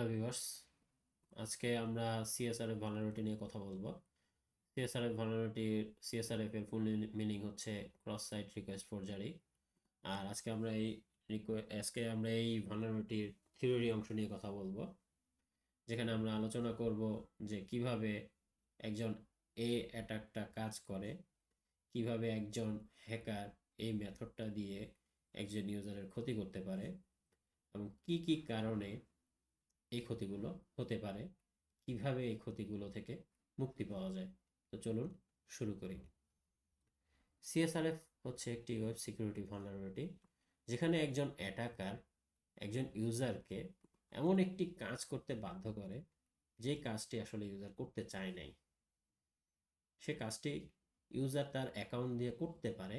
Viewers, আজকে আমরা CSRF vulnerability নিয়ে কথা বলবো। সিএসআরএফ এর ফুল মিনিং হচ্ছে ক্রস সাইট রিকোয়েস্ট ফরজারি। আর আজকে আমরা এই ভালনারেবিলিটির থিওরি অংশ নিয়ে কথা বলবো, যেখানে আমরা আলোচনা করব যে কিভাবে একজন অ্যাটাকটা কাজ করে, কিভাবে একজন হ্যাকার এই মেথডটা দিয়ে একজন ইউজারের ক্ষতি করতে পারে এবং কি কি কারণে এই ক্ষতিগুলো হতে পারে, কিভাবে এই ক্ষতিগুলো থেকে মুক্তি পাওয়া যায়। তো চলুন শুরু করি। সিএসআরএফ হচ্ছে একটি ওয়েব সিকিউরিটি ভালনারেবিলিটি, যেখানে একজন অ্যাটাকার একজন ইউজারকে এমন একটি কাজ করতে বাধ্য করে যে কাজটি আসলে ইউজার করতে চায় নাই। সে কাজটি ইউজার তার অ্যাকাউন্ট দিয়ে করতে পারে,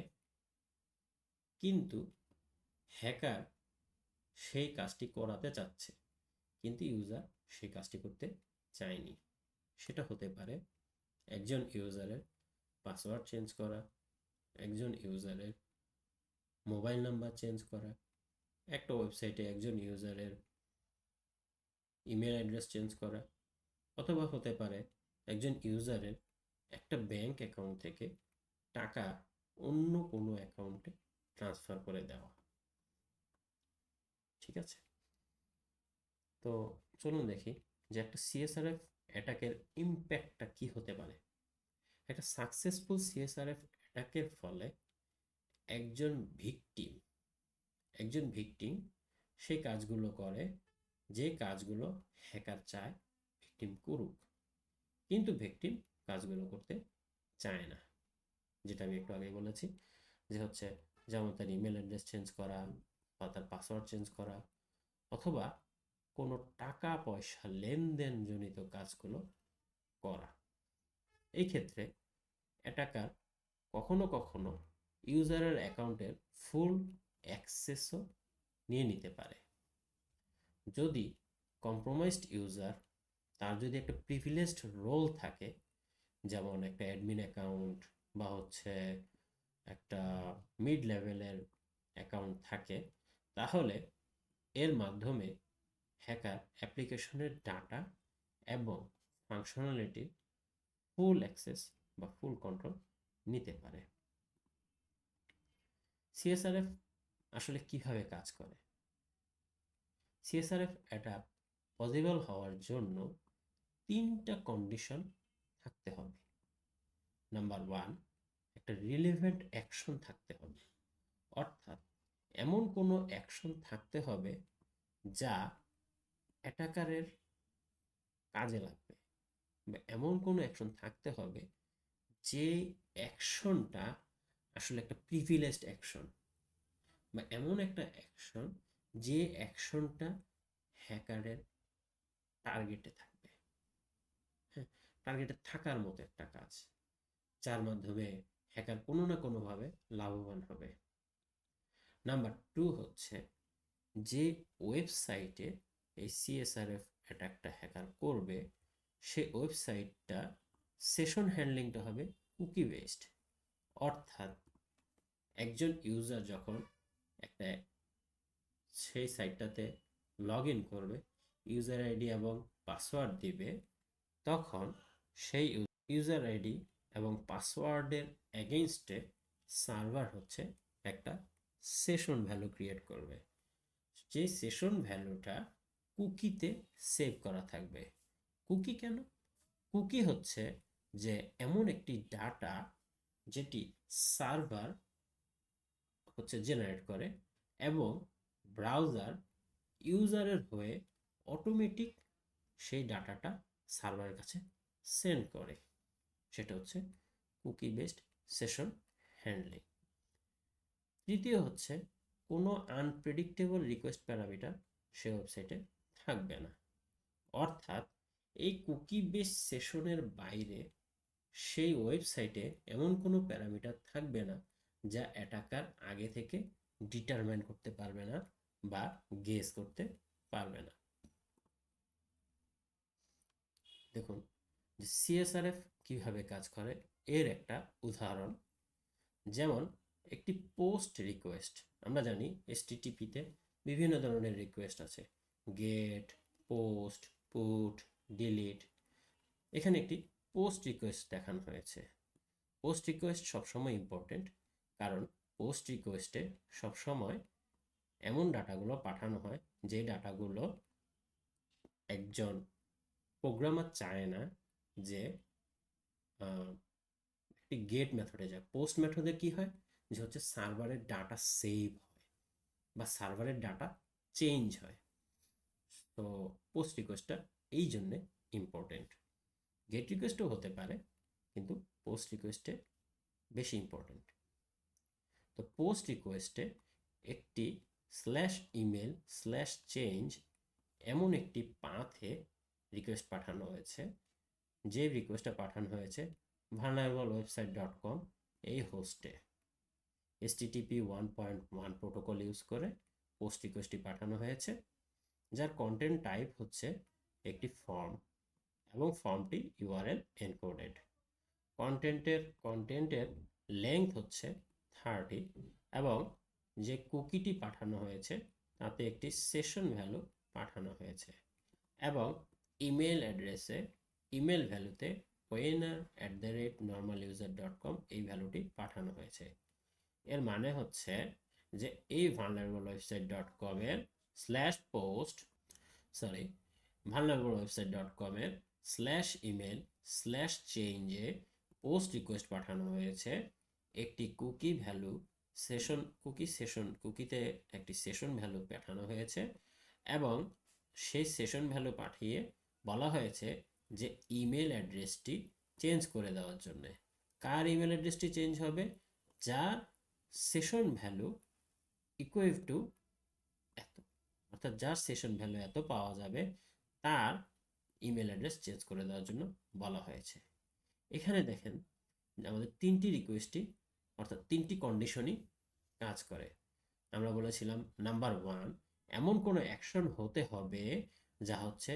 কিন্তু হ্যাকার সেই কাজটি করাতে চাচ্ছে, কিন্তু ইউজার সেই কাজটি করতে চায়নি। সেটা হতে পারে একজন ইউজারের পাসওয়ার্ড চেঞ্জ করা, একজন ইউজারের মোবাইল নাম্বার চেঞ্জ করা, একটা ওয়েবসাইটে একজন ইউজারের ইমেল অ্যাড্রেস চেঞ্জ করা, অথবা হতে পারে একজন ইউজারের একটা ব্যাংক অ্যাকাউন্ট থেকে টাকা অন্য কোনো অ্যাকাউন্টে ট্রান্সফার করে দেওয়া। ঠিক আছে, তো চলুন দেখি যে একটা সিএসআরএফ অ্যাটাকের ইম্প্যাক্টটা কি হতে পারে। একটা সাকসেসফুল সিএসআরএফ অ্যাটাকের ফলে একজন ভিকটিম সেই কাজগুলো করে যে কাজগুলো হ্যাকার চায় ভিকটিম করুক, কিন্তু ভিকটিম কাজগুলো করতে চায় না। যেটা আমি একটু আগেই বলেছি, যে হচ্ছে যেমন তার ইমেল অ্যাড্রেস চেঞ্জ করা বা তার পাসওয়ার্ড চেঞ্জ করা, অথবা কোনো টাকা পয়সা লেনদেনজনিত কাজগুলো করা। এই ক্ষেত্রে অ্যাটাকার কখনো কখনো ইউজারের অ্যাকাউন্টের ফুল অ্যাক্সেসও নিয়ে নিতে পারে। যদি কম্প্রোমাইজড ইউজার, তার যদি একটা প্রিভিলেজড রোল থাকে, যেমন একটা অ্যাডমিন অ্যাকাউন্ট বা হচ্ছে একটা মিড লেভেলের অ্যাকাউন্ট থাকে, তাহলে এর মাধ্যমে হ্যাকার অ্যাপ্লিকেশনের ডাটা এবং ফাংশনালিটির ফুল অ্যাক্সেস বা ফুল কন্ট্রোল নিতে পারে। সিএসআরএফ আসলে কিভাবে কাজ করে? সিএসআরএফ অ্যাটাক পসিবল হওয়ার জন্য 3টা কন্ডিশন থাকতে হবে। নাম্বার 1, একটা রিলেভেন্ট অ্যাকশন থাকতে হবে, অর্থাৎ এমন কোনো অ্যাকশন থাকতে হবে যা অ্যাটাকারের কাজে লাগবে, বা এমন কোনো অ্যাকশন থাকতে হবে যে অ্যাকশনটা আসলে একটা প্রিভিলেজড অ্যাকশন, বা এমন একটা অ্যাকশন যে অ্যাকশনটা হ্যাকারের টার্গেটে থাকবে। হ্যাঁ, টার্গেটে থাকার মতো একটা কাজ, যার মাধ্যমে হ্যাকার কোনো না কোনোভাবে লাভবান হবে। নাম্বার 2 হচ্ছে, যে ওয়েবসাইটে এই সিএসআরএফ অ্যাটাকটা হ্যাকার করবে, সে ওয়েবসাইটটা সেশন হ্যান্ডলিংটা হবে কুকি বেসড, অর্থাৎ একজন ইউজার যখন একটা সেই সাইটটাতে লগ ইন করবে, ইউজার আইডি এবং পাসওয়ার্ড দিবে, তখন সেই ইউজার আইডি এবং পাসওয়ার্ডের এগেইনস্টে সার্ভার হচ্ছে একটা সেশন ভ্যালু ক্রিয়েট করবে। যে সেশন ভ্যালুটা কুকিতে সেভ করা থাকবে। কুকি কেন? কুকি হচ্ছে যে এমন একটি ডাটা যেটি সার্ভার হচ্ছে জেনারেট করে এবং ব্রাউজার ইউজারের হয়ে অটোমেটিক সেই ডাটাটা সার্ভারের কাছে সেন্ড করে। সেটা হচ্ছে কুকি বেসড সেশন হ্যান্ডলিং। তৃতীয় হচ্ছে, কোনো আনপ্রেডিক্টেবল রিকোয়েস্ট প্যারামিটার সে ওয়েবসাইটে থাকবে না, অর্থাৎ এই কুকি বেস সেশনের বাইরে সেই ওয়েবসাইটে এমন কোনো প্যারামিটার থাকবে না যা অ্যাটাকার আগে থেকে ডিটারমাইন করতে পারবে না বা গেস করতে পারবে না। দেখুন যে সিএসআরএফ কিভাবে কাজ করে এর একটা উদাহরণ, যেমন একটি পোস্ট রিকোয়েস্ট। আমরা জানি এসটিটিপিতে বিভিন্ন ধরনের রিকোয়েস্ট আছে, গেট, পোস্ট, পুট, ডিলিট। এখানে একটি পোস্ট রিকোয়েস্ট দেখানো হয়েছে। পোস্ট রিকোয়েস্ট সবসময় ইম্পর্টেন্ট, কারণ পোস্ট রিকোয়েস্টে সবসময় এমন ডাটাগুলো পাঠানো হয় যে ডাটাগুলো একজন প্রোগ্রামার চায় না যে একটি গেট মেথডে যায়। পোস্ট মেথডে কি হয় যে হচ্ছে সার্ভারের ডাটা সেভ হয় বা সার্ভারের ডাটা চেঞ্জ হয়। তো পোস্ট রিকোয়েস্টটা এই জন্যে ইম্পর্টেন্ট। গেট রিকোয়েস্টও হতে পারে, কিন্তু পোস্ট রিকোয়েস্টে বেশি ইম্পর্টেন্ট। তো পোস্ট রিকোয়েস্টে একটি /ইমেল /চেঞ্জ এমন একটি পাথে রিকোয়েস্ট পাঠানো হয়েছে, যে রিকোয়েস্টটা পাঠানো হয়েছে vulnerableWebsite.com এই হোস্টে HTTP 1.1 প্রোটোকল ইউজ করে পোস্ট রিকোয়েস্টটি পাঠানো হয়েছে, যার কন্টেন্ট টাইপ হচ্ছে একটি ফর্ম এবং ফর্মটি URL এনকোডেড। কন্টেন্টের লেংথ হচ্ছে 30 এবং যে কুকিটি পাঠানো হয়েছে তাতে একটি সেশন ভ্যালু পাঠানো হয়েছে এবং ইমেল অ্যাড্রেসে ইমেল ভ্যালুতে winner@normaluser.com এই ভ্যালুটি পাঠানো হয়েছে। এর মানে হচ্ছে যে এই vulnerableWebsite.com এর /post vulnerableWebsite.com এর /email /change পোস্ট রিকোয়েস্ট পাঠানো হয়েছে একটি কুকি ভ্যালু কুকিতে একটি সেশন ভ্যালু পাঠানো হয়েছে এবং সেই সেশন ভ্যালু পাঠিয়ে বলা হয়েছে যে ইমেল অ্যাড্রেসটি চেঞ্জ করে দেওয়ার জন্য। কার ইমেল অ্যাড্রেসটি চেঞ্জ হবে? যার সেশন ভ্যালু ইকুয়াল টু এত, অর্থাৎ যার সেশন ভ্যালু এত পাওয়া যাবে তার ইমেল অ্যাড্রেস চেঞ্জ করে দেওয়ার জন্য বলা হয়েছে। এখানে দেখেন আমাদের তিনটি রিকোয়েস্টই অর্থাৎ তিনটি কন্ডিশনই কাজ করে। আমরা বলেছিলাম নাম্বার 1, এমন কোনো অ্যাকশন হতে হবে যা হচ্ছে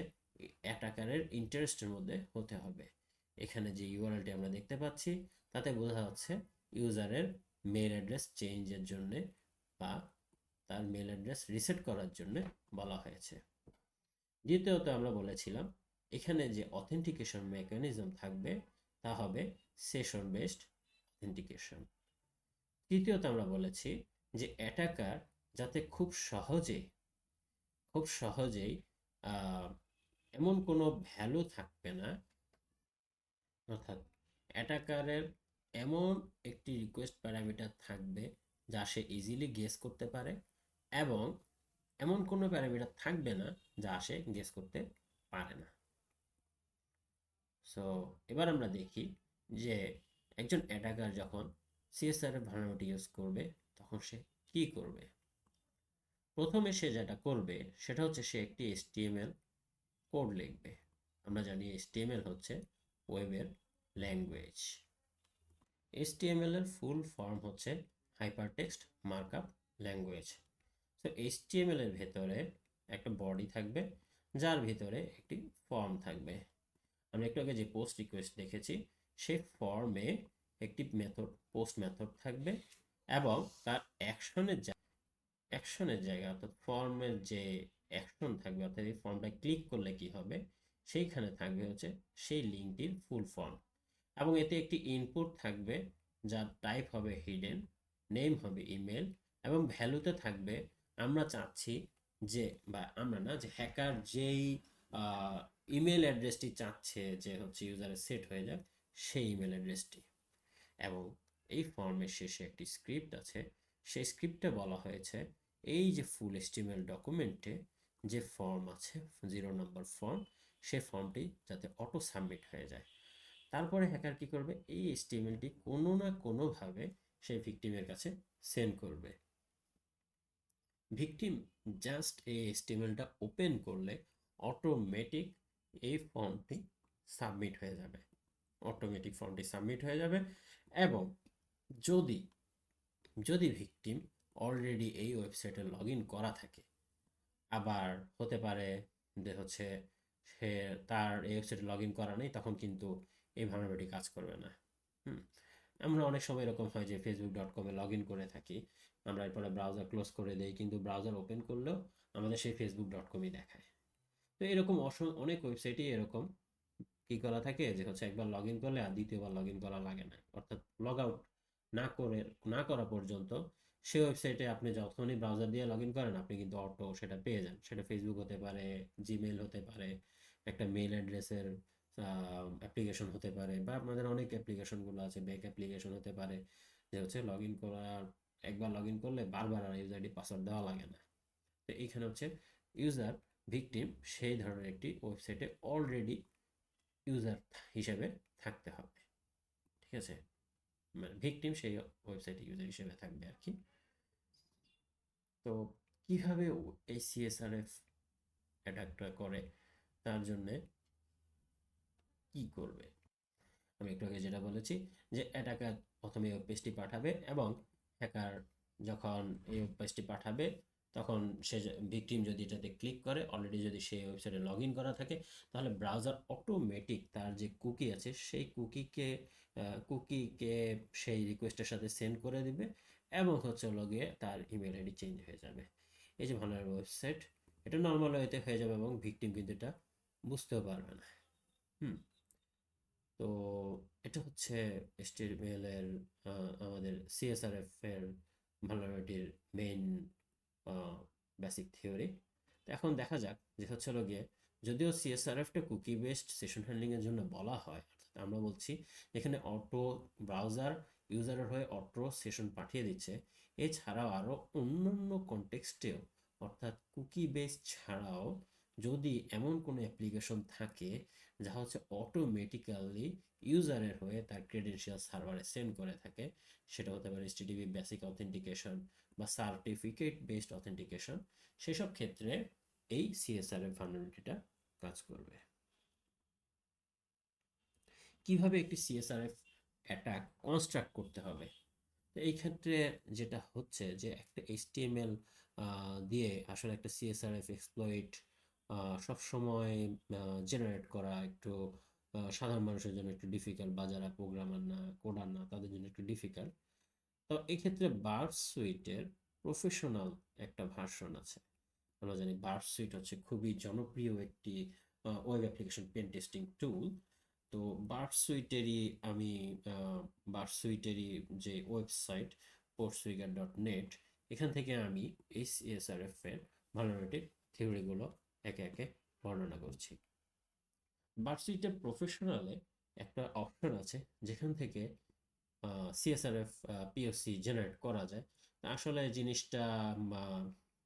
অ্যাটাকারের ইন্টারেস্টের মধ্যে হতে হবে। এখানে যে ইউআরএলটি আমরা দেখতে পাচ্ছি তাতে বোঝা যাচ্ছে ইউজারের মেল অ্যাড্রেস চেঞ্জের জন্য বা তার মেল অ্যাড্রেস রিসেট করার জন্য বলা হয়েছে। দ্বিতীয়ত আমরা বলেছিলাম এখানে যে অথেন্টিকেশন মেকানিজম থাকবে তা হবে সেশন বেসড অথেন্টিকেশন। তৃতীয়ত আমরা বলেছি যে অ্যাটাকার যাতে খুব সহজেই এমন কোনো ভ্যালু থাকবে না, অর্থাৎ অ্যাটাকারের এমন একটি রিকোয়েস্ট প্যারামিটার থাকবে যা সে ইজিলি গেস করতে পারে এবং এমন কোনো প্যারামিটার থাকবে না যা সে গেস করতে পারে না। সো এবার আমরা দেখি যে একজন অ্যাটাকার যখন CSR এর ভালনারেবিলিটি ইউজ করবে তখন সে কি করবে। প্রথমে সে যেটা করবে সেটা হচ্ছে সে একটি HTML কোড লিখবে। আমরা জানি HTML হচ্ছে ওয়েবের ল্যাঙ্গুয়েজ। HTML এর ফুল ফর্ম হচ্ছে হাইপারটেক্সট মার্কআপ ল্যাঙ্গুয়েজ। তো HTML এর ভেতরে একটা বডি থাকবে যার ভিতরে একটি ফর্ম থাকবে। আমরা একটু আগে যে পোস্ট রিকোয়েস্ট দেখেছি সেই ফর্মে একটি পোস্ট মেথড থাকবে এবং তার অ্যাকশনের জায়গা অর্থাৎ ফর্মের যে অ্যাকশন থাকবে অর্থাৎ এই ফর্মটা ক্লিক করলে কি হবে সেইখানে থাকবে হচ্ছে সেই লিঙ্কটির ফুল ফর্ম এবং এতে একটি ইনপুট থাকবে যার টাইপ হবে হিডেন, নেম হবে ইমেল এবং ভ্যালুতে থাকবে আমরা চাচ্ছি যে বা আমরা না যে হ্যাকার যেই ইমেল অ্যাড্রেসটি চাচ্ছে যে হচ্ছে ইউজারের সেট হয়ে যাক সেই ইমেল অ্যাড্রেসটি। এবং এই ফর্মের শেষে একটি স্ক্রিপ্ট আছে, সেই স্ক্রিপ্টে বলা হয়েছে এই যে ফুল HTML ডকুমেন্টে যে ফর্ম আছে 0 নম্বর ফর্ম, সেই ফর্মটি যাতে অটো সাবমিট হয়ে যায়। তারপরে হ্যাকার কি করবে, এই HTMLটি কোনো না কোনোভাবে সেই ভিকটিমের কাছে সেন্ড করবে। ভিকটিম জাস্ট এই HTMLটা ওপেন করলে অটোমেটিক এই ফর্মটি সাবমিট হয়ে যাবে। এবং যদি ভিকটিম অলরেডি এই ওয়েবসাইটে লগ ইন করা থাকে, আবার হতে পারে যে হচ্ছে সে তার এই ওয়েবসাইটে লগ ইন করা নেই, তখন কিন্তু এই ভালনারেবিলিটি কাজ করবে না। আমরা অনেক সময় এরকম হয় যে facebook.com লগ ইন করে থাকি, আমরা এরপরে ব্রাউজার ক্লোজ করে দেই, কিন্তু ব্রাউজার ওপেন করলেও আমাদের সেই facebook.com দেখায়। তো এরকম অনেক ওয়েবসাইটই এরকম কি করা থাকে যে হচ্ছে একবার লগ ইন করলে আর দ্বিতীয়বার লগ ইন করা লাগে না, অর্থাৎ লগ আউট না করে না করা পর্যন্ত সেই ওয়েবসাইটে আপনি যখনই ব্রাউজার দিয়ে লগ ইন করেন আপনি কিন্তু অটো সেটা পেয়ে যান। সেটা ফেসবুক হতে পারে, জিমেল হতে পারে, একটা মেল অ্যাড্রেসের অ্যাপ্লিকেশন হতে পারে, বা আপনাদের অনেক অ্যাপ্লিকেশনগুলো আছে, ব্যাক অ্যাপ্লিকেশন হতে পারে, যে হচ্ছে লগ ইন করার একবার লগ ইন করলে বারবার আর ইউজার আইডি পাসওয়ার্ড দেওয়া লাগে না। তো এইখানে হচ্ছে ইউজার ভিকটিম সেই ধরনের একটি ওয়েবসাইটে অলরেডি ইউজার হিসেবে থাকতে হবে, ঠিক আছে? মানে ভিকটিম সেই ওয়েবসাইটে ইউজার হিসেবে থাকবে আর কি। তো কিভাবে এই সিএসআরএফ অ্যাটাকটা করে, তার জন্য কি করবে? আমি একটু আগে যেটা বলেছি যে অ্যাটাকার প্রথমে ওয়েব পেজটি পাঠাবে, এবং হ্যাকার যখন এই ওয়েব পেজটি পাঠাবে তখন সে ভিকটিম যদি এটাতে ক্লিক করে, অলরেডি যদি সেই ওয়েবসাইটে লগ ইন করা থাকে, তাহলে ব্রাউজার অটোমেটিক তার যে কুকি আছে সেই কুকিকে সেই রিকোয়েস্টের সাথে সেন্ড করে দিবে, এবং হচ্ছে লগে তার ইমেল আইডি চেঞ্জ হয়ে যাবে। এই যে ভালনারেবল ওয়েবসাইট, এটা নর্মাল ওয়েতে হয়ে যাবে এবং ভিকটিম কিন্তু এটা বুঝতেও পারবে না। হুম। তো এটা হচ্ছে HTML এর আমাদের CSRF এর ভালনারেবিলিটির মেইন বেসিক থিওরি। তো এখন দেখা যাক যে হচ্ছে হলো গিয়ে, যদিও সিএসআরএফটা কুকি বেসড সেশন হ্যান্ডলিং এর জন্য বলা হয়, অর্থাৎ আমরা বলছি এখানে অটো ব্রাউজার ইউজারের হয়ে অটো সেশন পাঠিয়ে দিচ্ছে, এছাড়াও আরও অন্যান্য কনটেক্সটেও, অর্থাৎ কুকি বেস ছাড়াও যদি এমন কোনো অ্যাপ্লিকেশন থাকে যা হচ্ছে অটোমেটিক্যালি ইউজারের হয়ে তার ক্রেডেনশিয়াল সার্ভারে সেন্ড করে থাকে, সেটা হতে পারে HTTP বেসিক অথেন্টিকেশন বা সার্টিফিকেট বেসড অথেন্টিকেশন, সেসব ক্ষেত্রে এই সিএসআরএফ ভালনারেবিলিটিটা কাজ করবে। কিভাবে একটি সিএসআরএফ অ্যাটাক কনস্ট্রাক্ট করতে হবে? তো এই ক্ষেত্রে যেটা হচ্ছে যে একটা HTML দিয়ে আসলে একটা সিএসআরএফ এক্সপ্লয়েট সবসময় জেনারেট করা একটু সাধারণ মানুষের জন্য একটু ডিফিকাল্ট, বা যারা প্রোগ্রামার না, কোডার না, তাদের জন্য একটু ডিফিকাল্ট। তো এক্ষেত্রে বার্ড সুইটের প্রফেশনাল একটা ভার্সন আছে। আমরা জানি বার্ড সুইট হচ্ছে খুবই জনপ্রিয় একটি web application pen testing tool. তো বার্ড সুইটেরই আমি বার্ড সুইটেরই যে ওয়েবসাইট portswigger.net, এখান থেকে আমি এই সিএসআরএফ এর ভালনারেবিলিটি থিওরিগুলো একে একে বর্ণনা করছি। বার্ড সুইটের প্রফেশনালে একটা অপশন আছে যেখান থেকে সিএসআরএফ পিওসি জেনারেট করা যায়। আসলে জিনিসটা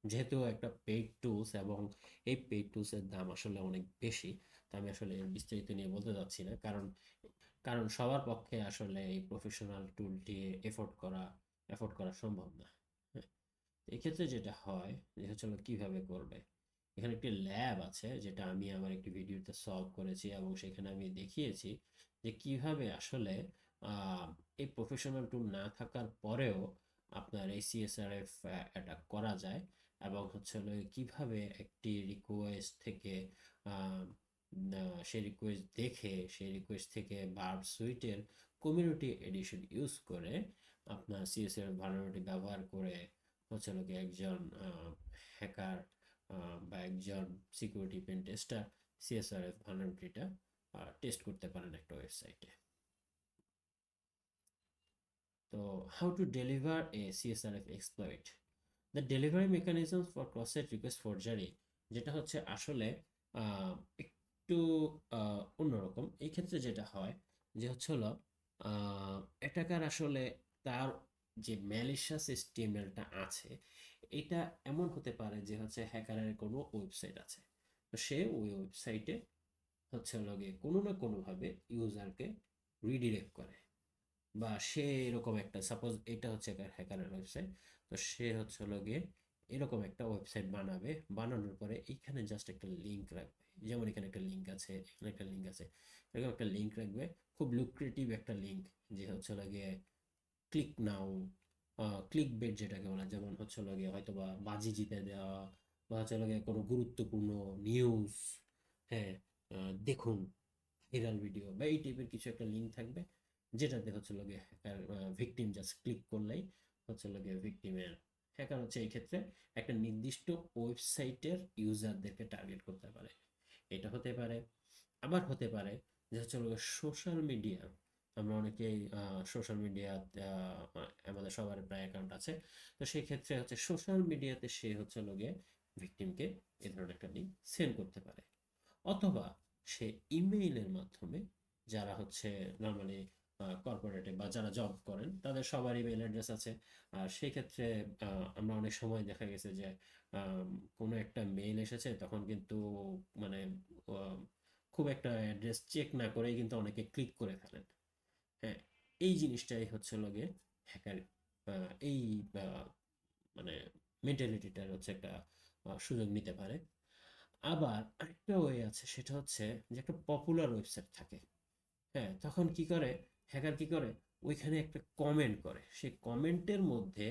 যেহেতু একটা পেইড টুলস, এবং এই পেইড টুলসের দাম আসলে অনেক বেশি, তো আমি আসলে বিস্তারিত নিয়ে বলতে যাচ্ছি না, কারণ কারণ সবার পক্ষে আসলে এই প্রফেশনাল টুলটি এফোর্ড করা সম্ভব না। হ্যাঁ, এক্ষেত্রে যেটা হয় যে হচ্ছে কিভাবে করবে, এখানে একটি ল্যাব আছে যেটা আমি আমার একটি ভিডিওতে সলভ করেছি, এবং সেখানে আমি দেখিয়েছি যে কিভাবে আসলে আহ, এই প্রফেশনাল টুল না থাকার পরেও আপনার এই সিএসআরএফ অ্যাটাক করা যায়, এবং হচ্ছে হলো কিভাবে একটি রিকোয়েস্ট থেকে আহ, সেই রিকোয়েস্ট দেখে সেই রিকোয়েস্ট থেকে বার্ব সুইটের কমিউনিটি এডিশন ইউজ করে আপনার সিএসআরএফ ভালনারেবিলিটি ব্যবহার করে হচ্ছে হলো একজন হ্যাকার বা একজন সিকিউরিটি পেন টেস্টার সিএসআরএফ ভালনারেবিলিটিটা টেস্ট করতে পারেন একটা ওয়েবসাইটে। তো how to deliver a CSRF exploit, the delivery mechanism for cross site request forgery, যেটা হচ্ছে আসলে একটু অন্যরকম। এই ক্ষেত্রে যেটা হয় যে হচ্ছে হলো অ্যাটাকার আসলে তার যে ম্যালিশিয়াস HTML-টা আছে, এটা এমন হতে পারে যে হচ্ছে হ্যাকারের কোনো ওয়েবসাইট আছে, তো সে ওই ওয়েবসাইটে হচ্ছে হলো গিয়ে কোনো না কোনোভাবে ইউজারকে রিডিরেক্ট করে, বা সে এরকম একটা, সাপোজ এটা হচ্ছে একটা হ্যাকারের ওয়েবসাইট, তো সে হচ্ছে হলো গিয়ে এরকম একটা ওয়েবসাইট বানাবে, বানানোর পরে এইখানে জাস্ট একটা লিঙ্ক রাখবে, যেমন এখানে একটা লিঙ্ক আছে, এখানে একটা লিঙ্ক আছে, এরকম একটা লিঙ্ক রাখবে, খুব লুক্রেটিভ একটা লিঙ্ক, যে হচ্ছে হলো গিয়ে ক্লিক নাও, ক্লিক বেট যেটাকে বলা, যেমন হচ্ছে হলো গিয়ে হয়তো বা বাজি জিতে দেওয়া, বা হচ্ছে হলো গিয়ে কোনো গুরুত্বপূর্ণ নিউজ, হ্যাঁ, দেখুন ভাইরাল ভিডিও, বা এই টাইপের কিছু একটা লিঙ্ক থাকবে, যেটাতে হচ্ছে লগে হ্যাকার ভিকটিম জাস্ট ক্লিক করলেই হচ্ছে লগে ভিকটিমের, হ্যাকার হচ্ছে এই ক্ষেত্রে একটা নির্দিষ্ট ওয়েবসাইটের ইউজারদেরকে টার্গেট করতে পারে। এটা হতে পারে। আবার হতে পারে যে হচ্ছে সোশ্যাল মিডিয়া, আমরা অনেকেই সোশ্যাল মিডিয়া, আমাদের সবার প্রায় অ্যাকাউন্ট আছে। তো সেই ক্ষেত্রে হচ্ছে সোশ্যাল মিডিয়াতে সে হচ্ছে গিয়ে ভিকটিমকে এ ধরনের একটা লিঙ্ক সেন্ড করতে পারে। অথবা সে ইমেইলের মাধ্যমে, যারা হচ্ছে নর্মালি কর্পোরেটে বা যারা জব করেন তাদের সবার ইমেইল অ্যাড্রেস আছে। আর সেই ক্ষেত্রে আমরা অনেক সময় দেখা গেছে যে আম, কোনো একটা মেইল এসেছে তখন কিন্তু মানে আহ, খুব একটা অ্যাড্রেস চেক না করেই কিন্তু অনেকে ক্লিক করে ফেলেন। হ্যাঁ, এই জিনিসটাই হচ্ছে লগে হ্যাকার এই আহ, মানে মেন্টালিটিটার হচ্ছে একটা সুযোগ নিতে পারে। আবার আরেকটা ওয়ে আছে, সেটা হচ্ছে যে একটা পপুলার ওয়েবসাইট থাকে। হ্যাঁ, তখন কি করে হ্যাকার, কি করে ওইখানে একটা কমেন্ট করে, সেই কমেন্টের মধ্যে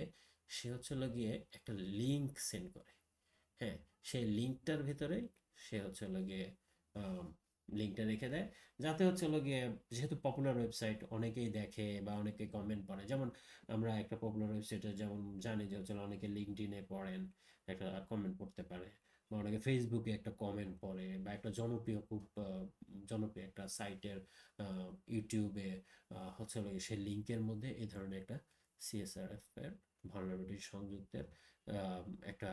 সে হচ্ছে হলো গিয়ে একটা লিংক সেন্ড করে। হ্যাঁ, সেই লিঙ্কটার ভেতরে সে হচ্ছে হলো গিয়ে লিঙ্কটা রেখে দেয়, যাতে হচ্ছে হলো গিয়ে, যেহেতু পপুলার ওয়েবসাইট অনেকেই দেখে বা অনেকে কমেন্ট পড়ে। যেমন আমরা একটা পপুলার ওয়েবসাইটে যেমন জানি যে হচ্ছে অনেকে লিঙ্কডইনে পড়েন, একটা কমেন্ট পড়তে পারে, বা অনেকে ফেসবুকে একটা কমেন্ট পড়ে, বা একটা জনপ্রিয় খুব জনপ্রিয় একটা সাইটের ইউটিউবে হচ্ছে হলো গিয়ে সেই লিঙ্কের মধ্যে এই ধরনের একটা সিএসআরএফ এর ভালনারেবিলিটি সংযুক্তের একটা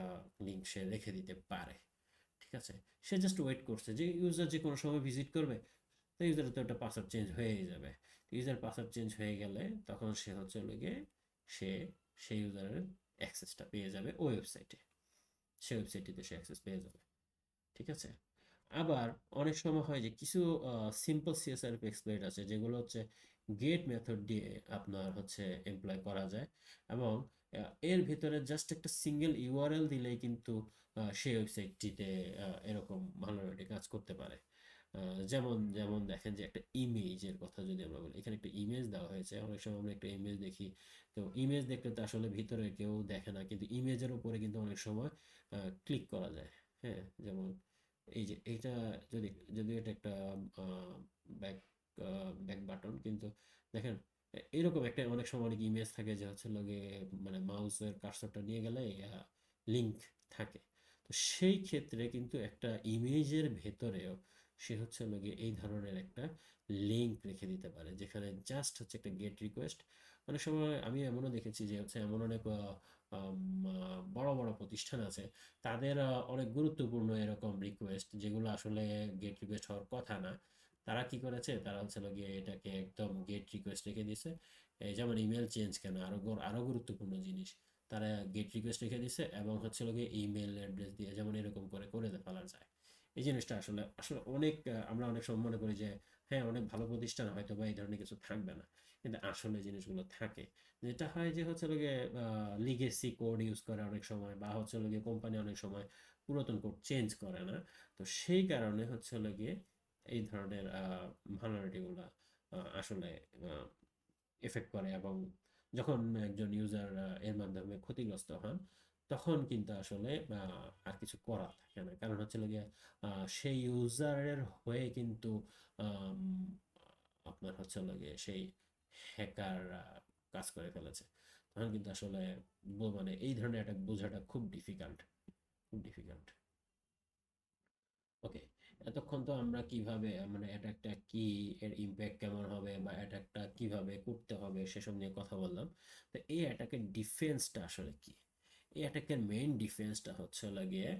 লিঙ্ক সে রেখে দিতে পারে। ঠিক আছে, সে জাস্ট ওয়েট করছে যে ইউজার যে কোনো সময় ভিজিট করবে, তো ইউজারের তো একটা পাসওয়ার্ড চেঞ্জ হয়েই যাবে। ইউজার পাসওয়ার্ড চেঞ্জ হয়ে গেলে তখন সে হচ্ছে গিয়ে সে সেই ইউজারের অ্যাক্সেসটা পেয়ে যাবে ওই ওয়েবসাইটে, সেই ওয়েবসাইটটিতে সে অ্যাক্সেস পেয়ে যাবে। ঠিক আছে, আবার অনেক সময় হয় যে কিছু সিম্পল সিএসআরপি এক্সপ্লয়েট আছে যেগুলো হচ্ছে গেট মেথড দিয়ে আপনার হচ্ছে এমপ্লয় করা যায়, এবং এর ভিতরে জাস্ট একটা সিঙ্গেল ইউআরএল দিলেই কিন্তু সেই ওয়েবসাইটটিতে এরকম ভালোভাবে কাজ করতে পারে। যেমন যেমন দেখেন যে একটা ইমেজের কথা যদি আমরা বলি, এখানে একটা ইমেজ দেওয়া হয়েছে। অনেক সময় আমরা একটা ইমেজ দেখি, তো ইমেজ দেখলে তো আসলে ভিতরে কেউ দেখে না, কিন্তু ইমেজের উপরে কিন্তু অনেক সময় ক্লিক করা যায়। হ্যাঁ, যেমন এই যে এইটা, যদি যদি এটা একটা ব্যাক ব্যাক বাটন, কিন্তু দেখেন এরকম একটা অনেক সময় অনেক ইমেজ থাকে যে হচ্ছে লগে মানে মাউসের কার্সরটা নিয়ে গেলে লিংক থাকে। তো সেই ক্ষেত্রে কিন্তু একটা ইমেজের ভেতরেও সে হচ্ছে লগে এই ধরনের একটা লিংক রেখে দিতে পারে, যেখানে জাস্ট হচ্ছে একটা গেট রিকোয়েস্ট। অনেক সময় আমি এমনও দেখেছি যে হচ্ছে এমন অনেক বড় বড় প্রতিষ্ঠান আছে, তাদের অনেক গুরুত্বপূর্ণ এরকম রিকোয়েস্ট যেগুলো আসলে গেট রিকোয়েস্ট হওয়ার কথা না, তারা কি করেছে, তারা হচ্ছে গিয়ে এটাকে একদম গেট রিকোয়েস্ট রেখে দিছে। এই যেমন ইমেল চেঞ্জ, কেন আরো আরো গুরুত্বপূর্ণ জিনিস, তারা গেট রিকোয়েস্ট রেখে দিছে, এবং হচ্ছে গিয়ে ইমেল অ্যাড্রেস দিয়ে যেমন এরকম করে করে ফেলা যায়। এই জিনিসটা আসলে আসলে অনেক আমরা অনেক সময় মনে করি যে হ্যাঁ, অনেক ভালো প্রতিষ্ঠান হয়তো বা এই ধরনের কিছু থাকবে না, কিন্তু আসলে জিনিসগুলো থাকে। যেটা হয় যে হচ্ছে লোকে লিগেসি কোড ইউজ করে অনেক সময়, বা হচ্ছে লোকে কোম্পানি অনেক সময় পুরাতন কোড চেঞ্জ করে না। তো সেই কারণে হচ্ছে গিয়ে এই ধরনের ভালনারিটিগুলো আসলে এফেক্ট করে, এবং যখন একজন ইউজার এর মাধ্যমে ক্ষতিগ্রস্ত হন, তখন কিন্তু আসলে আর কিছু করার থাকে না, কারণ হচ্ছে গিয়ে সেই ইউজারের হয়ে কিন্তু আম, আপনার হচ্ছে গিয়ে সেই হ্যাকার কাজ করে ফেলেছে। তখন কিন্তু আসলে মানে এই ধরনের অ্যাটাক বোঝাটা খুব ডিফিকাল্ট, খুব ডিফিকাল্ট। ওকে, এতক্ষণ তো আমরা কিভাবে মানে অ্যাটাকটা কি, এর ইম্প্যাক্ট কেমন হবে, বা অ্যাটাকটা কিভাবে করতে হবে সেসব নিয়ে কথা বললাম। তো এই অ্যাটাকের ডিফেন্সটা আসলে কি? এই অ্যাটাকের মেইন ডিফেন্সটা হচ্ছে লাগিয়ে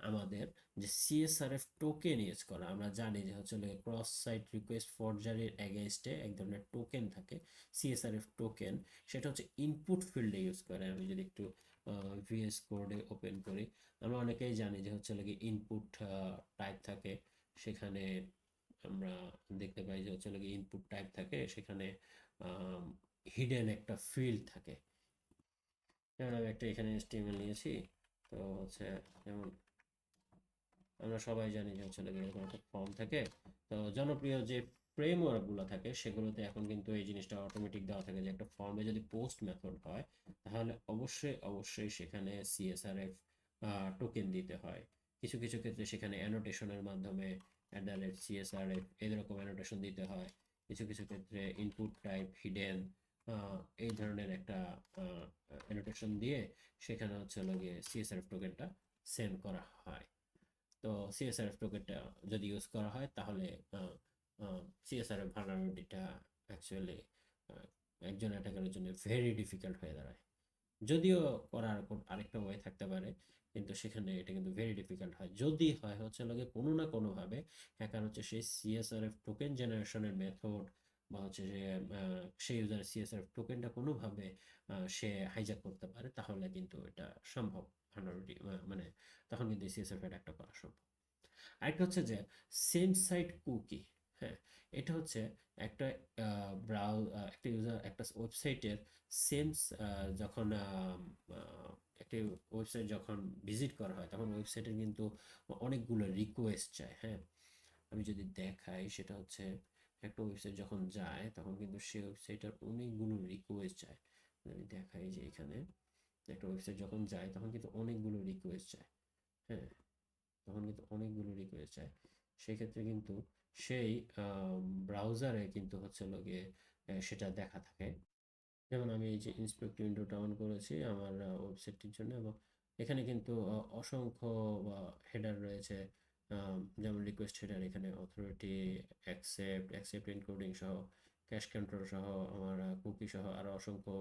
আমাদের যে সিএসআরএফ টোকেন ইউজ করা। আমরা জানি যে হচ্ছে ক্রস সাইট রিকোয়েস্ট ফরজারির এগেইনস্টে এক ধরনের টোকেন থাকে, সিএসআরএফ টোকেন। সেটা হচ্ছে ইনপুট ফিল্ডে ইউজ করে। আমি যদি একটু ভিএস কোডে ওপেন করি, আমরা অনেকেই জানি যে হচ্ছে লাগে ইনপুট টাইপ থাকে, সেখানে আমরা দেখতে পাই যে হচ্ছে লাগে ইনপুট টাইপ থাকে, সেখানে হিডেন একটা ফিল্ড থাকে। যেমন আমি একটা এখানে HTML নিয়েছি, তো হচ্ছে যেমন আমরা সবাই জানি যে হচ্ছে লাগে এরকম একটা ফর্ম থাকে। তো জনপ্রিয় যে ফ্রেমওয়ার্কগুলো থাকে সেগুলোতে এখন কিন্তু এই জিনিসটা অটোমেটিক দেওয়া থাকে যে একটা ফর্মে যদি পোস্ট মেথড হয়, তাহলে অবশ্যই অবশ্যই সেখানে সিএসআরএফ টোকেন দিতে হয়। কিছু কিছু ক্ষেত্রে সেখানে অ্যানোটেশনের মাধ্যমে @CSRF এরকম অ্যানোটেশন দিতে হয়। কিছু কিছু ক্ষেত্রে ইনপুট টাইপ হিডেন এই ধরনের একটা অ্যানোটেশন দিয়ে সেখানে হচ্ছে লাগে সিএসআরএফ টোকেনটা সেন্ড করা হয়। তো সিএসআরএফ টোকেনটা যদি ইউজ করা হয় তাহলে সিএসআরএফ ভালনারেবিলিটিটা অ্যাকচুয়ালি একজন অ্যাটাকারের জন্য ভেরি ডিফিকাল্ট হয়ে দাঁড়ায়। যদিও করার আরেকটা ওয়ে থাকতে পারে, কিন্তু সেখানে এটা কিন্তু ভেরি ডিফিকাল্ট হয়। যদি হয় হচ্ছে লাগে কোনো না কোনোভাবে হ্যাকার হচ্ছে সেই সিএসআরএফ টোকেন জেনারেশনের মেথড বা হচ্ছে যে সেই ইউজার সিএসআরএফ টোকেনটা কোনোভাবে সে হাইজ্যাক করতে পারে, তাহলে কিন্তু এটা সম্ভব। ভালনারেবিলিটি মানে তখন কিন্তু সিএসআরএফ অ্যাটাকটা করা সম্ভব। আরেকটা হচ্ছে যে সেম সাইট কুকি। হ্যাঁ, এটা হচ্ছে একটা একটা ইউজার একটা ওয়েবসাইটের সেম যখন একটা ওয়েবসাইট যখন ভিজিট করা হয় তখন ওয়েবসাইটের কিন্তু অনেকগুলো রিকোয়েস্ট চায়। হ্যাঁ, আমি যদি দেখাই সেটা হচ্ছে একটা ওয়েবসাইট যখন যায় তখন কিন্তু সেই ওয়েবসাইটের অনেকগুলো রিকোয়েস্ট চায়। আমি দেখাই যে এখানে একটা ওয়েবসাইট যখন যায় তখন কিন্তু অনেকগুলো রিকোয়েস্ট চায়। হ্যাঁ, তখন কিন্তু অনেকগুলো রিকোয়েস্ট যায়। সেক্ষেত্রে কিন্তু সেই ব্রাউজারে কিন্তু হচ্ছে হলো গিয়ে সেটা দেখা থাকে। যেমন আমি এই যে ইন্সপেক্ট উইন্ডোটা অন করেছি আমার ওয়েবসাইটটির জন্য, এবং এখানে কিন্তু অসংখ্য হেডার রয়েছে। যেমন রিকোয়েস্ট হেডার, এখানে অথরিটি, অ্যাকসেপ্ট ইনক্লুডিং সহ, ক্যাশ কন্ট্রোল সহ, আমার কুকি সহ আরও অসংখ্য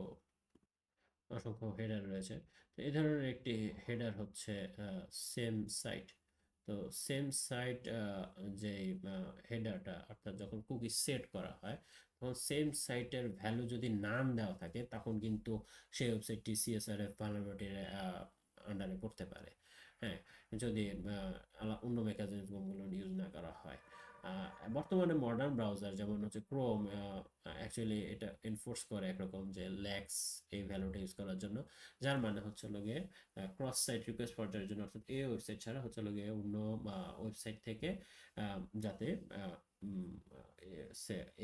অসংখ্য হেডার রয়েছে। তো এই ধরনের একটি হেডার হচ্ছে সেম সাইট। তো সেম সাইট যে হেডারটা, অর্থাৎ যখন কুকি সেট করা হয় তখন সেম সাইটের ভ্যালু যদি নাম দেওয়া থাকে তখন কিন্তু সেই ওয়েবসাইটটি সিএসআরএফ ভালনারেবিলিটির আন্ডারে পড়তে পারে। হ্যাঁ, যদি অন্য মেকানিজমগুলো ইউজ না করা হয়। বর্তমানে মডার্ন ব্রাউজার যেমন হচ্ছে ক্রোম অ্যাকচুয়ালি এটা এনফোর্স করে একরকম যে ল্যাক্স এই ভ্যালুটা ইউজ করার জন্য, যার মানে হচ্ছে লগে ক্রস সাইট রিকোয়েস্ট পর্যায়ের জন্য, অর্থাৎ এই ওয়েবসাইট ছাড়া হচ্ছে লগে অন্য ওয়েবসাইট থেকে যাতে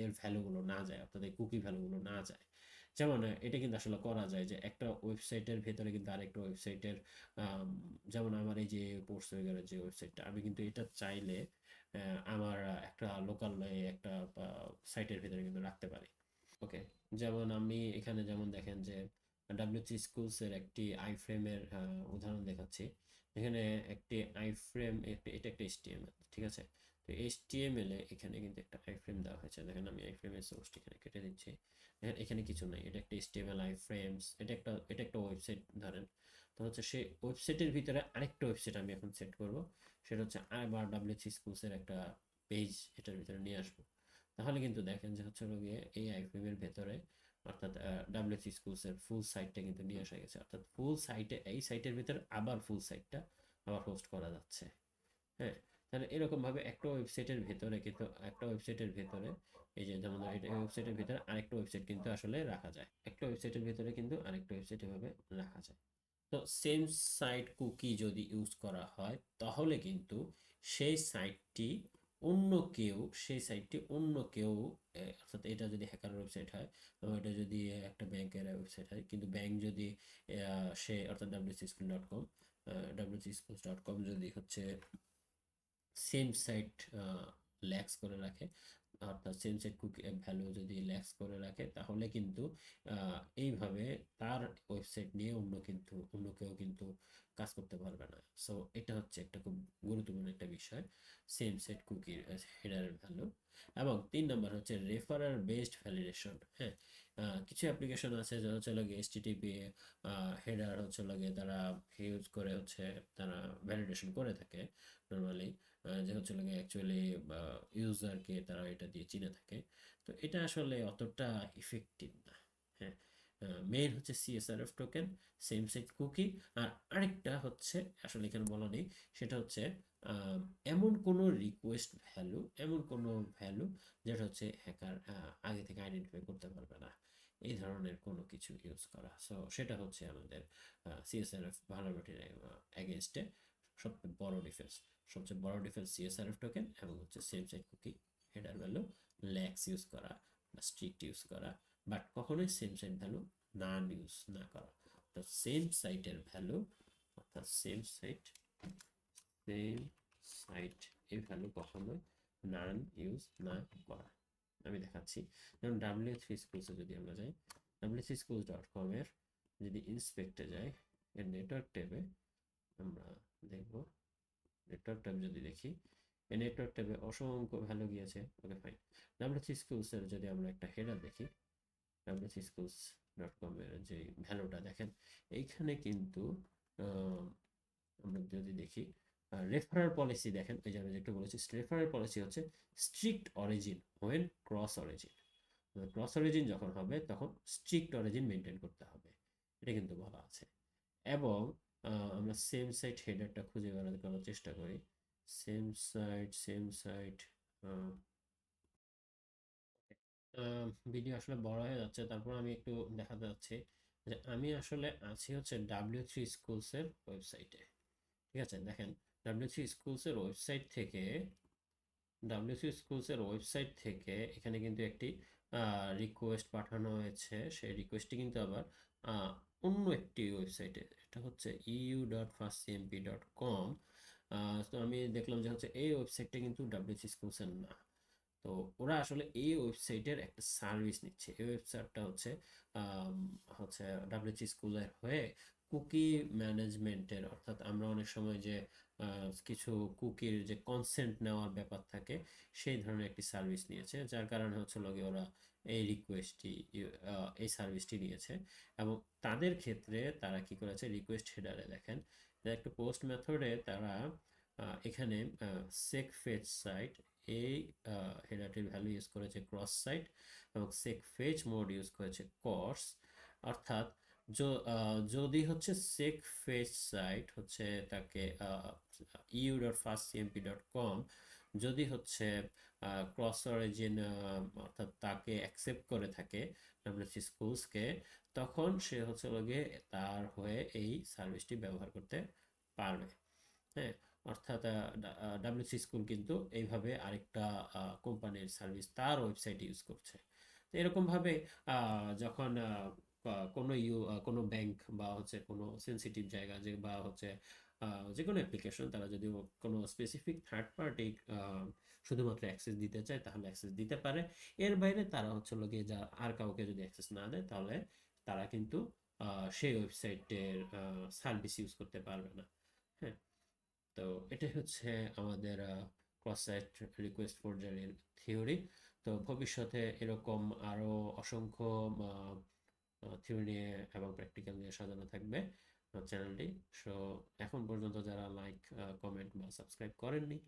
এর ভ্যালুগুলো না যায়, অর্থাৎ এই কুকি ভ্যালুগুলো না যায়। যেমন এটা কিন্তু আসলে করা যায় যে একটা ওয়েবসাইটের ভেতরে কিন্তু আরেকটা ওয়েবসাইটের, যেমন আমার এই যে পোর্টস ওয়েগারের যে ওয়েবসাইটটা, আমি কিন্তু এটা চাইলে আমার একটা লোকাল একটা সাইটের ভেতরে কিন্তু রাখতে পারি। ওকে, যেমন আমি এখানে যেমন দেখেন যে ডাব্লিউসি স্কুলসের একটি আইফ্রেমের উদাহরণ দেখাচ্ছি। এখানে একটি আইফ্রেম, এটা একটা এইচটিএমএল, ঠিক আছে? তো এইচটিএমএল এ এখানে কিন্তু একটা আইফ্রেম দেওয়া হয়েছে। দেখেন আমি আইফ্রেমের সোর্সটি এখানে কেটে দিচ্ছি। দেখেন এখানে কিছু নাই, এটা একটা এইচটিএমএল আইফ্রেমস, এটা একটা ওয়েবসাইট ধরেন। তো হচ্ছে সেই ওয়েবসাইটের ভিতরে আরেকটা ওয়েবসাইট আমি এখন সেট করব, সেটা হচ্ছে আবার ডাব্লিউসি স্কুলসের একটা পেজ এটার ভিতরে নিয়ে আসবো। তাহলে কিন্তু দেখেন যে হচ্ছে হলো গিয়ে এই আইফ্রেমের ভেতরে, অর্থাৎ ডাব্লিউসি স্কুলসের ফুল সাইটটা কিন্তু নিয়ে আসা গেছে, অর্থাৎ ফুল সাইটে এই সাইটের ভিতরে আবার ফুল সাইটটা আবার হোস্ট করা যাচ্ছে। হ্যাঁ, তাহলে এরকম ভাবে একটা ওয়েবসাইটের ভেতরে কিন্তু একটা ওয়েবসাইটের ভেতরে এই যে যেমন এটা ওয়েবসাইটের ভিতরে আরেকটা ওয়েবসাইট কিন্তু আসলে রাখা যায়, একটা ওয়েবসাইটের ভেতরে কিন্তু আরেকটা ওয়েবসাইট এভাবে রাখা যায়। তো সেম সাইট কুকি যদি ইউজ করা হয় তাহলে কিন্তু সেই সাইটটি অন্য কেউ অর্থাৎ এটা যদি হ্যাকার ওয়েবসাইট হয় এবং এটা যদি একটা ব্যাংকের ওয়েবসাইট হয়, কিন্তু ব্যাংক যদি সে অর্থাৎ wcschool.com যদি হচ্ছে সেম সাইট ল্যাক্স করে রাখে, অর্থাৎ সেম সাইট কুকি ভ্যালু যদি ল্যাক্স করে রাখে, তাহলে কিন্তু এইভাবে তার ওয়েবসাইট নিয়ে অন্য কেউ কিন্তু কাজ করতে পারবে না। সো এটা হচ্ছে একটা খুব গুরুত্বপূর্ণ একটা বিষয়, সেম সাইট কুকির হেডারের ভ্যালু। এবং 3 নম্বর হচ্ছে রেফারার বেসড ভ্যালিডেশন। হ্যাঁ, কিছু অ্যাপ্লিকেশন আছে যা হচ্ছে লাগে এইচটিটিপি হেডার হচ্ছে লাগে তারা ইউজ করে হচ্ছে তারা ভ্যালিডেশন করে থাকে নর্মালি, যে হচ্ছে লাগে অ্যাকচুয়ালি ইউজারকে তারা এটা দিয়ে চিনে থাকে। তো এটা আসলে অতটা ইফেক্টিভ না। হ্যাঁ, মেইন হচ্ছে CSRF token, same site cookie, আর আরেকটা হচ্ছে আসলে এখানে বলা নেই, সেটা হচ্ছে আহ, এমন কোনো ভ্যালু যেটা হচ্ছে হ্যাকার আগে থেকে আইডেন্টিফাই করতে পারবে না, এই ধরনের কোনো কিছু ইউজ করা। সো সেটা হচ্ছে আমাদের সিএসআরএফ ভালনারেবিলিটির এগেনস্টে সবচেয়ে বড় ডিফেন্স সিএসআরএফ টোকেন, এবং হচ্ছে same site cookie header value lax use করা বা স্ট্রিক্ট ইউজ করা, বাট কখনোই same site value none use না করা। তো সেম সাইটের ভ্যালু, অর্থাৎ সেম সাইট এই ভ্যালু কখনোই নান ইউজ না করা। আমি দেখাচ্ছি, যেমন W3 Schools যদি আমরা যাই, wcschools.com এর যদি ইন্সপেক্টে যাই, এর নেটওয়ার্ক ট্যাবে আমরা দেখব নেটওয়ার্ক ট্যাব যদি দেখি, এই নেটওয়ার্ক ট্যাবে অসংখ্য ভ্যালু গিয়েছে। Okay fine. ডাব্লিউসি স্কুলসের যদি আমরা একটা হেডার দেখি, wcschools.com এর যে ভ্যালুটা দেখেন, এইখানে কিন্তু আমরা যদি দেখি রেফারাল পলিসি দেখেন, এই যে আমি যেটা বলেছি রেফারাল পলিসি হচ্ছে strict origin when cross origin. Cross origin যখন হবে তখন স্ট্রিক্ট অরিজিন মেনটেন করতে হবে, এটা কিন্তু বলা আছে। এবং আমরা সেম সাইট হেডারটা খুঁজে বের করার চেষ্টা করি। সেম সাইট ভিডিও আসলে বড় হয়ে যাচ্ছে, তারপর আমি একটু দেখাতে যাচ্ছি যে আমি আসলে আছি হচ্ছে W3 স্কুলসের ওয়েবসাইটে। ঠিক আছে, দেখেন W3 স্কুলসের ওয়েবসাইট থেকে এখানে কিন্তু একটি রিকোয়েস্ট পাঠানো হয়েছে। সেই রিকোয়েস্টটি কিন্তু আবার অন্য একটি ওয়েবসাইটে, এটা হচ্ছে eu.firstcmp.com। তো আমি দেখলাম যে হচ্ছে এই ওয়েবসাইটটা কিন্তু W3 স্কুলসের না। তো ওরা আসলে এই ওয়েবসাইটের একটা সার্ভিস নিচ্ছে। এই ওয়েবসাইটটা হচ্ছে আম, হচ্ছে ডাব্লিউসি স্কুলের হয়ে কুকি ম্যানেজমেন্টের, অর্থাৎ আমরা অনেক সময় যে কিছু কুকির যে কনসেন্ট নেওয়ার ব্যাপার থাকে, সেই ধরনের একটি সার্ভিস নিয়েছে, যার কারণে হচ্ছে লগে ওরা এই রিকোয়েস্টটি এই সার্ভিসটি নিয়েছে। এবং তাদের ক্ষেত্রে তারা কি করেছে, রিকোয়েস্ট হেডারে দেখেন একটা পোস্ট মেথডে তারা এখানে সেক ফেচ সাইট, এই হেডারটির ভ্যালু ইউজ করেছে ক্রস সাইট, এবং সেক ফেচ মোড ইউজ করেছে কর্স। অর্থাৎ যদি হচ্ছে সেক ফেচ সাইট হচ্ছে তাকে eu.firstcmp.com যদি হচ্ছে ক্রস অরিজিন অর্থাৎ তাকে অ্যাকসেপ্ট করে থাকে ডাব্লিউসি স্কুলসকে, তখন সে হচ্ছে লগে তার হয়ে এই সার্ভিসটি ব্যবহার করতে পারবে। হ্যাঁ, অর্থাৎ ডাব্লিউসি স্কুল কিন্তু এইভাবে আরেকটা কোম্পানির সার্ভিস তার ওয়েবসাইট ইউজ করছে। তো এরকমভাবে যখন কোনো ব্যাংক বা হচ্ছে কোনো সেন্সিটিভ জায়গা যে বা হচ্ছে যে কোনো অ্যাপ্লিকেশন, তারা যদি কোনো স্পেসিফিক থার্ড পার্টি শুধুমাত্র অ্যাক্সেস দিতে চায় তাহলে অ্যাক্সেস দিতে পারে। এর বাইরে তারা হচ্ছে লোকে যা আর কাউকে যদি অ্যাক্সেস না দেয় তাহলে তারা কিন্তু সেই ওয়েবসাইটের সার্ভিস ইউজ করতে পারবে না। হ্যাঁ, তো এটাই হচ্ছে আমাদের ক্রস সাইট রিকোয়েস্ট ফরজারির থিওরি। তো ভবিষ্যতে এরকম আরো অসংখ্য থিওরি নিয়ে এবং প্র্যাকটিক্যাল নিয়ে সাজানো থাকবে চ্যানেলটি। সো এখন পর্যন্ত যারা লাইক, কমেন্ট বা সাবস্ক্রাইব করেননি,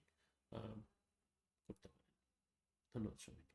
করতে পারেন। ধন্যবাদ সবাই।